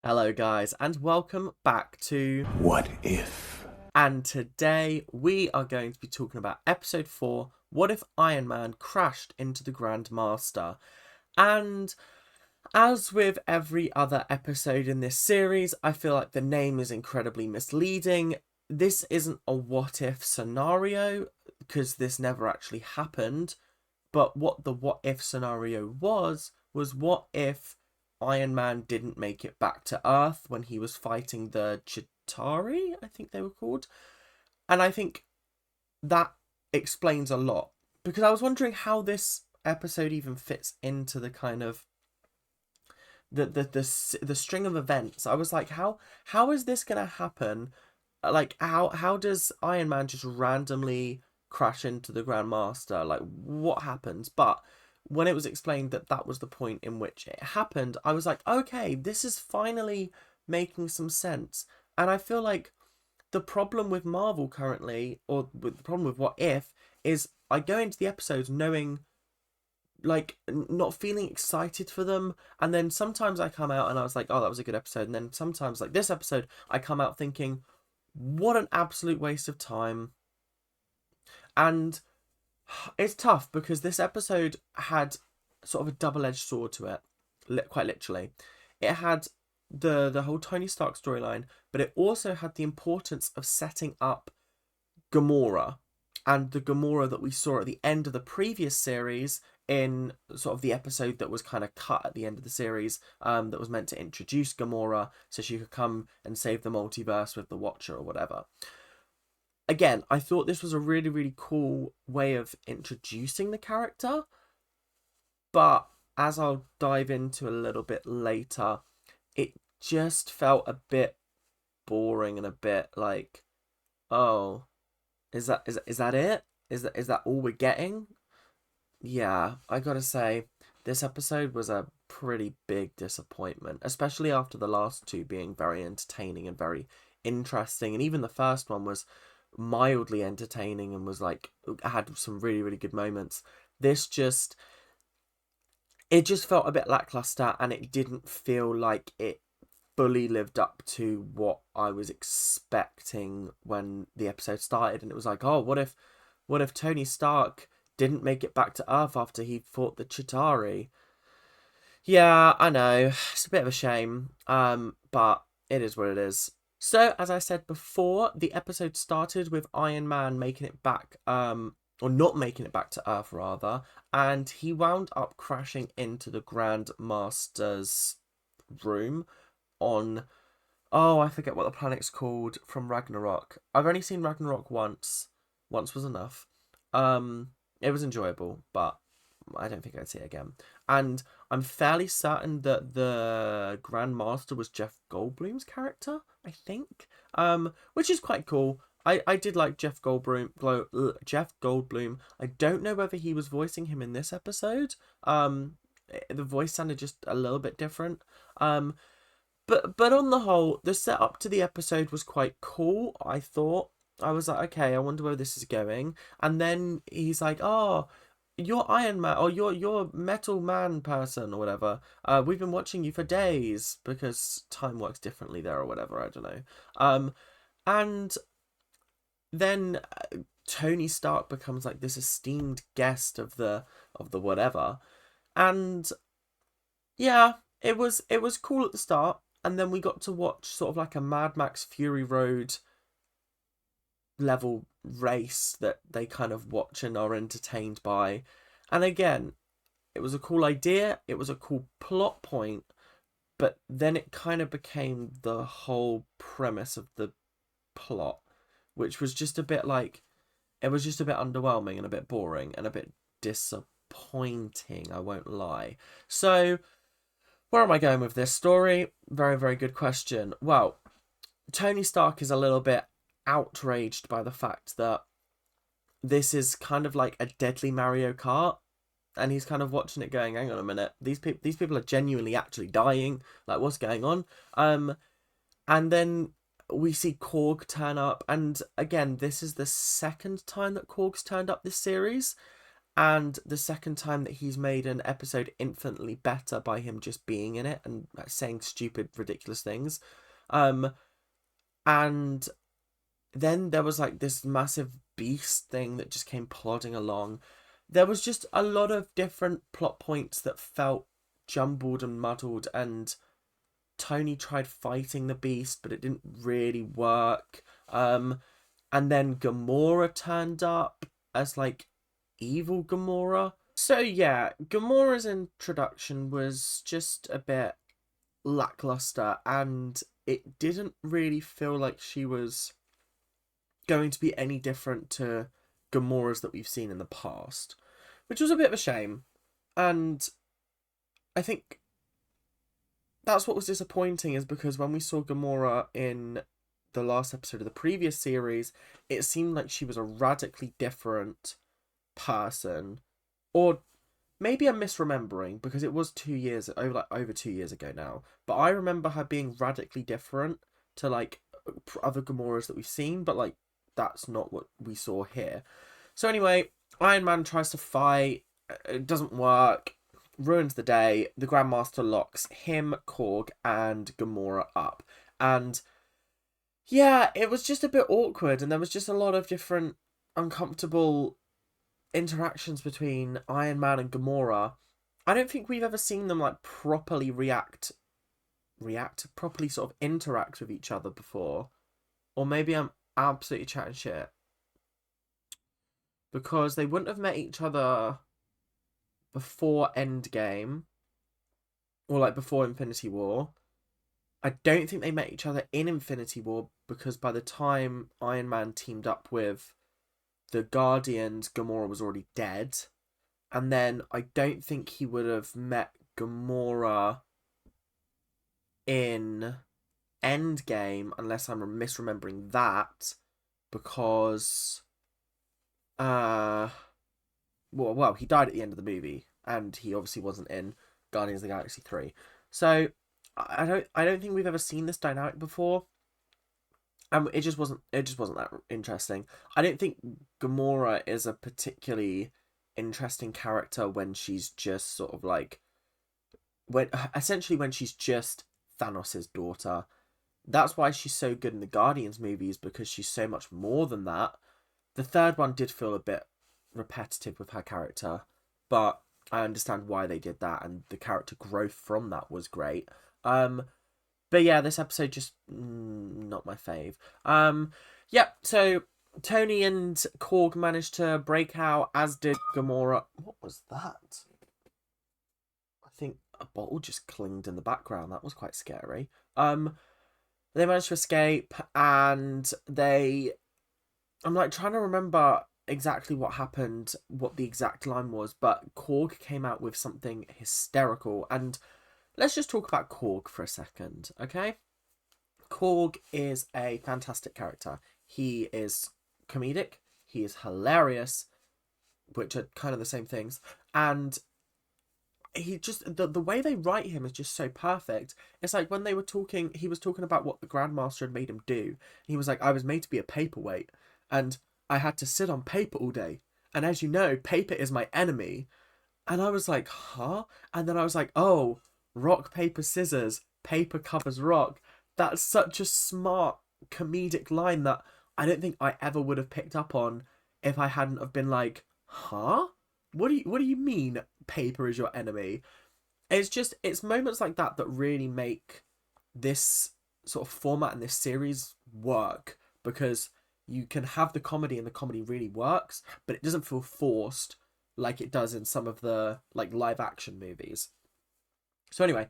Hello guys and welcome back to What if? and today we are going to be talking about episode 4, What if Iron Man crashed into the Grandmaster? And as with every other episode in this series, I feel like the name is incredibly misleading. This isn't a what if scenario because this never actually happened, but what the what if scenario was what if Iron Man didn't make it back to Earth when he was fighting the Chitauri, I think they were called. And I think that explains a lot because I was wondering how this episode even fits into the kind of the string of events. I was like, how is this gonna happen? Like how does Iron Man just randomly crash into the Grandmaster? Like what happens? But when it was explained that that was the point in which it happened, I was like, okay, this is finally making some sense. And I feel like the problem with Marvel currently, or with the problem with What If, is I go into the episodes knowing, like, not feeling excited for them, and then sometimes I come out and I was like, oh, that was a good episode, and then sometimes, like this episode, I come out thinking, what an absolute waste of time. And it's tough because this episode had sort of a double-edged sword to it, quite literally. It had the whole Tony Stark storyline, but it also had the importance of setting up Gamora, and the Gamora that we saw at the end of the previous series, in sort of the episode that was kind of cut at the end of the series, that was meant to introduce Gamora so she could come and save the multiverse with the Watcher or whatever. Again, I thought this was a really, really cool way of introducing the character, but as I'll dive into a little bit later, it just felt a bit boring and a bit like, oh, is that it? Is that all we're getting? Yeah, I gotta say, this episode was a pretty big disappointment, especially after the last two being very entertaining and very interesting, and even the first one was mildly entertaining and was like had some really, really good moments. This just it just felt a bit lackluster, and it didn't feel like it fully lived up to what I was expecting when the episode started. And it was like, oh, what if Tony Stark didn't make it back to Earth after he fought the Chitauri? Yeah, I know. It's a bit of a shame. But it is what it is. So, as I said before, the episode started with Iron Man making it back, or not making it back to Earth, rather, and he wound up crashing into the Grand Master's room on, oh, I forget what the planet's called from Ragnarok. I've only seen Ragnarok once. Once was enough. It was enjoyable, but I don't think I'd see it again. And I'm fairly certain that the Grandmaster was Jeff Goldblum's character, I think. Which is quite cool. I did like Jeff Goldblum. I don't know whether he was voicing him in this episode. The voice sounded just a little bit different. But on the whole, the setup to the episode was quite cool, I thought. I was like, okay, I wonder where this is going. And then he's like, oh, you're Iron Man, or you're Metal Man person, or whatever. We've been watching you for days because time works differently there, or whatever. I don't know. And then Tony Stark becomes like this esteemed guest of the whatever, and yeah, it was cool at the start, and then we got to watch sort of like a Mad Max Fury Road level race that they kind of watch and are entertained by. And again, it was a cool idea, it was a cool plot point, but then it kind of became the whole premise of the plot, which was just a bit like, it was just a bit underwhelming and a bit boring and a bit disappointing, I won't lie. So, where am I going with this story? Very, very good question. Well, Tony Stark is a little bit outraged by the fact that this is kind of like a deadly Mario Kart, and he's kind of watching it going, hang on a minute, these people are genuinely actually dying, like what's going on? And then we see Korg turn up, and again, this is the second time that Korg's turned up this series, and the second time that he's made an episode infinitely better by him just being in it and saying stupid, ridiculous things. And then there was like this massive beast thing that just came plodding along. There was just a lot of different plot points that felt jumbled and muddled, and Tony tried fighting the beast, but it didn't really work. And then Gamora turned up as like evil Gamora. So yeah, Gamora's introduction was just a bit lackluster, and it didn't really feel like she was going to be any different to Gamoras that we've seen in the past, which was a bit of a shame. And I think that's what was disappointing, is because when we saw Gamora in the last episode of the previous series, it seemed like she was a radically different person. Or maybe I'm misremembering, because it was over 2 years ago now, but I remember her being radically different to like other Gamoras that we've seen, but like that's not what we saw here. So anyway, Iron Man tries to fight, it doesn't work, ruins the day. The Grandmaster locks him, Korg, and Gamora up, and yeah, it was just a bit awkward, and there was just a lot of different uncomfortable interactions between Iron Man and Gamora. I don't think we've ever seen them like properly properly sort of interact with each other before. Or maybe I'm absolutely chatting shit, because they wouldn't have met each other before Endgame, or like before Infinity War. I don't think they met each other in Infinity War, because by the time Iron Man teamed up with the Guardians, Gamora was already dead. And then I don't think he would have met Gamora in Endgame, unless I'm misremembering that, because well, he died at the end of the movie, and he obviously wasn't in Guardians of the Galaxy 3. So I don't think we've ever seen this dynamic before. It just wasn't that interesting. I don't think Gamora is a particularly interesting character when she's just sort of like when she's just Thanos' daughter. That's why she's so good in the Guardians movies, because she's so much more than that. The third one did feel a bit repetitive with her character, but I understand why they did that, and the character growth from that was great. But yeah, this episode just not my fave. So Tony and Korg managed to break out, as did Gamora. What was that? I think a bottle just clinged in the background. That was quite scary. They managed to escape, and I'm like trying to remember exactly what happened, what the exact line was, but Korg came out with something hysterical, and let's just talk about Korg for a second, okay? Korg is a fantastic character. He is comedic, he is hilarious, which are kind of the same things, and he just, the way they write him is just so perfect. It's like when they were talking, he was talking about what the Grandmaster had made him do. He was like, I was made to be a paperweight, and I had to sit on paper all day. And as you know, paper is my enemy. And I was like, huh? And then I was like, oh, rock, paper, scissors, paper covers rock. That's such a smart comedic line that I don't think I ever would have picked up on if I hadn't have been like, huh? What do you mean paper is your enemy? It's moments like that that really make this sort of format and this series work, because you can have the comedy and the comedy really works, but it doesn't feel forced like it does in some of the like live action movies. So anyway,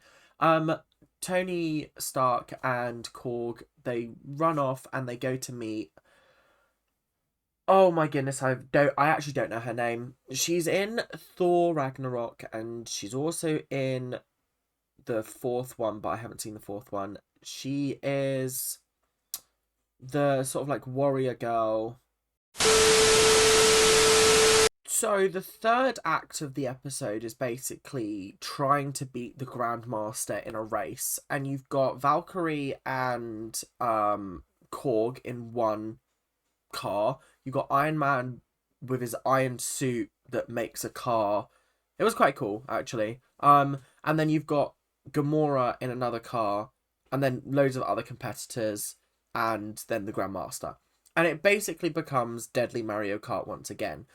Tony Stark and Korg, they run off and they go to meet, oh my goodness, I actually don't know her name. She's in Thor Ragnarok, and she's also in the fourth one, but I haven't seen the fourth one. She is the sort of like warrior girl. So the third act of the episode is basically trying to beat the Grandmaster in a race, and you've got Valkyrie and Korg in one car. You've got Iron Man with his iron suit that makes a car. It was quite cool, actually. And then you've got Gamora in another car, and then loads of other competitors, and then the Grandmaster. And it basically becomes Deadly Mario Kart once again.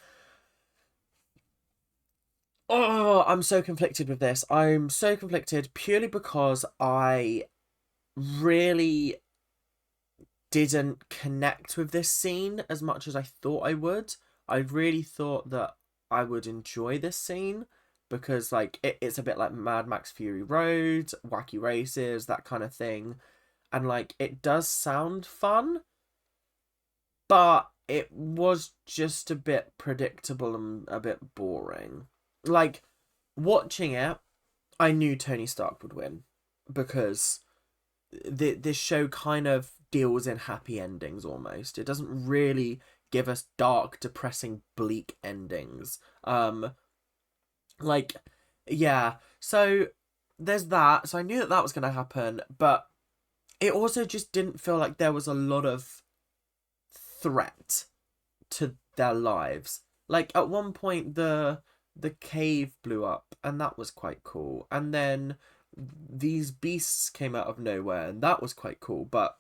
Oh, I'm so conflicted with this. I'm so conflicted purely because I really didn't connect with this scene as much as I thought I would. I really thought that I would enjoy this scene because like it's a bit like Mad Max Fury Road, wacky races, that kind of thing. And like it does sound fun, but it was just a bit predictable and a bit boring. Like watching it, I knew Tony Stark would win because this show kind of deals in happy endings almost. It doesn't really give us dark, depressing, bleak endings. Like, yeah. So there's that. So I knew that that was going to happen, but it also just didn't feel like there was a lot of threat to their lives. Like at one point the cave blew up and that was quite cool. And then these beasts came out of nowhere and that was quite cool. But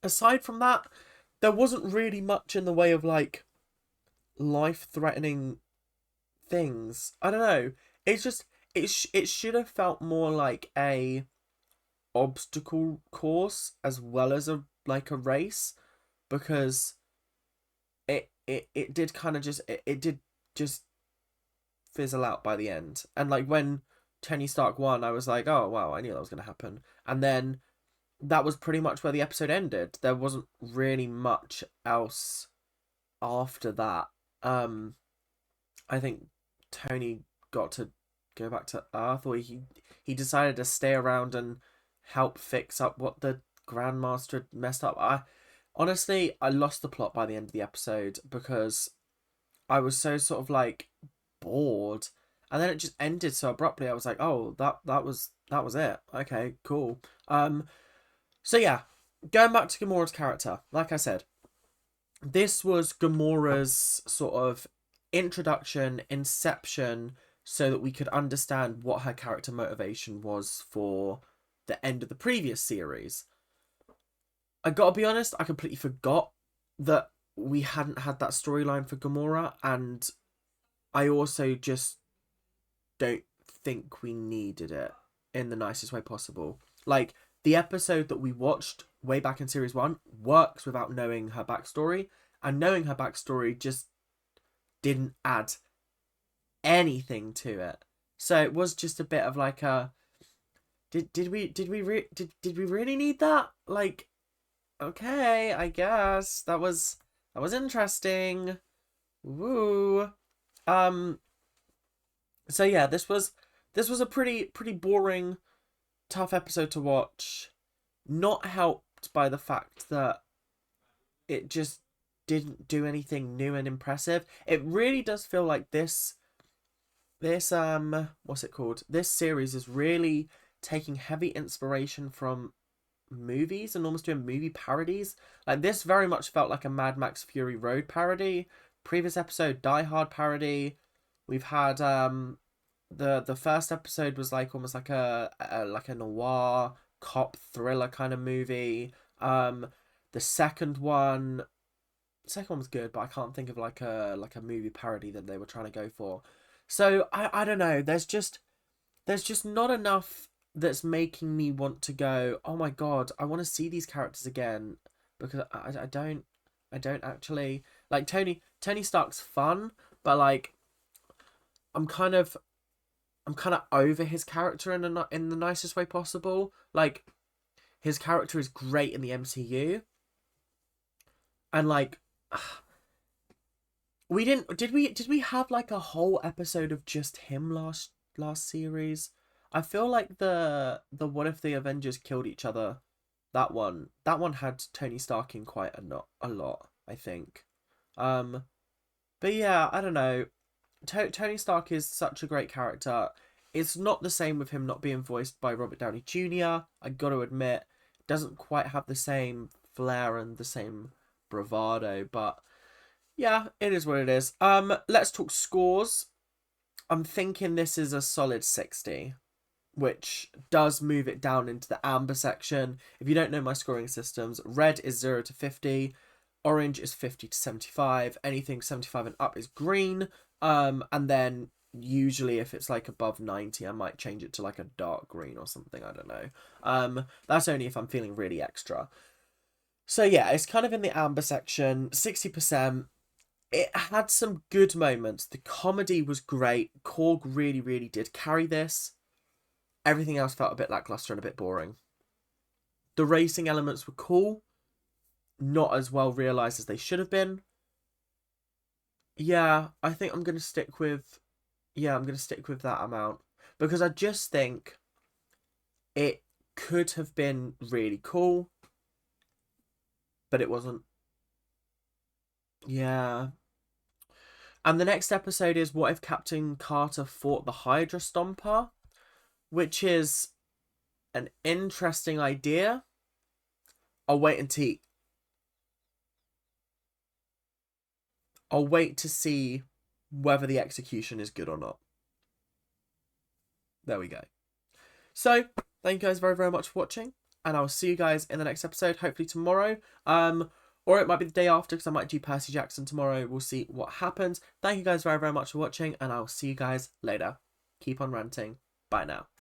aside from that, there wasn't really much in the way of like life-threatening things. I don't know. It's just it should have felt more like a obstacle course as well as a like a race because it did kind of just it did just fizzle out by the end. And like when Tony Stark won, I was like, oh wow, I knew that was going to happen. And then that was pretty much where the episode ended. There wasn't really much else after that. I think Tony got to go back to Earth, or he decided to stay around and help fix up what the Grandmaster messed up. I honestly I lost the plot by the end of the episode because I was so sort of like bored, and then it just ended so abruptly. I was like, oh, that was it. Okay, cool. So yeah, going back to Gamora's character, like I said, this was Gamora's sort of introduction, inception, so that we could understand what her character motivation was for the end of the previous series. I gotta be honest, I completely forgot that we hadn't had that storyline for Gamora, and I also just don't think we needed it in the nicest way possible. Like, the episode that we watched way back in series 1 works without knowing her backstory, and knowing her backstory just didn't add anything to it. So it was just a bit of like a did we really need that? Like, okay, I guess that was interesting. Woo. Um so yeah, this was a pretty boring, tough episode to watch. Not helped by the fact that it just didn't do anything new and impressive. It really does feel like this what's it called? This series is really taking heavy inspiration from movies and almost doing movie parodies. Like this very much felt like a Mad Max Fury Road parody. Previous episode Die Hard parody. We've had the first episode was like almost like a noir cop thriller kind of movie. The second one was good, but I can't think of like a movie parody that they were trying to go for. So I don't know. There's just not enough that's making me want to go, oh my god, I want to see these characters again, because I don't actually like Tony Stark's fun, but like I'm kind of over his character in the nicest way possible. Like his character is great in the MCU, and like we didn't did we have like a whole episode of just him last series? I feel like the what if the Avengers killed each other, that one had Tony Stark in quite a lot, I think. Um but yeah, I don't know. Tony Stark is such a great character. It's not the same with him not being voiced by Robert Downey Jr. I got to admit, doesn't quite have the same flair and the same bravado, but Yeah, it is what it is. Let's talk scores. I'm thinking this is a solid 60, which does move it down into the amber section. If you don't know my scoring systems, red is 0 to 50, orange is 50 to 75, anything 75 and up is green. And then usually if it's like above 90, I might change it to like a dark green or something, I don't know. That's only if I'm feeling really extra. So yeah, it's kind of in the amber section, 60%. It had some good moments. The comedy was great. Korg really, really did carry this. Everything else felt a bit lackluster and a bit boring. The racing elements were cool, not as well realised as they should have been. Yeah, I think I'm gonna stick with that amount because I just think it could have been really cool, but it wasn't. Yeah. And the next episode is what if Captain Carter fought the Hydra Stomper, which is an interesting idea. I'll wait until I'll wait to see whether the execution is good or not. There we go. So, thank you guys very, very much for watching, and I'll see you guys in the next episode, hopefully tomorrow. Or it might be the day after, because I might do Percy Jackson tomorrow. We'll see what happens. Thank you guys very, very much for watching, and I'll see you guys later. Keep on ranting. Bye now.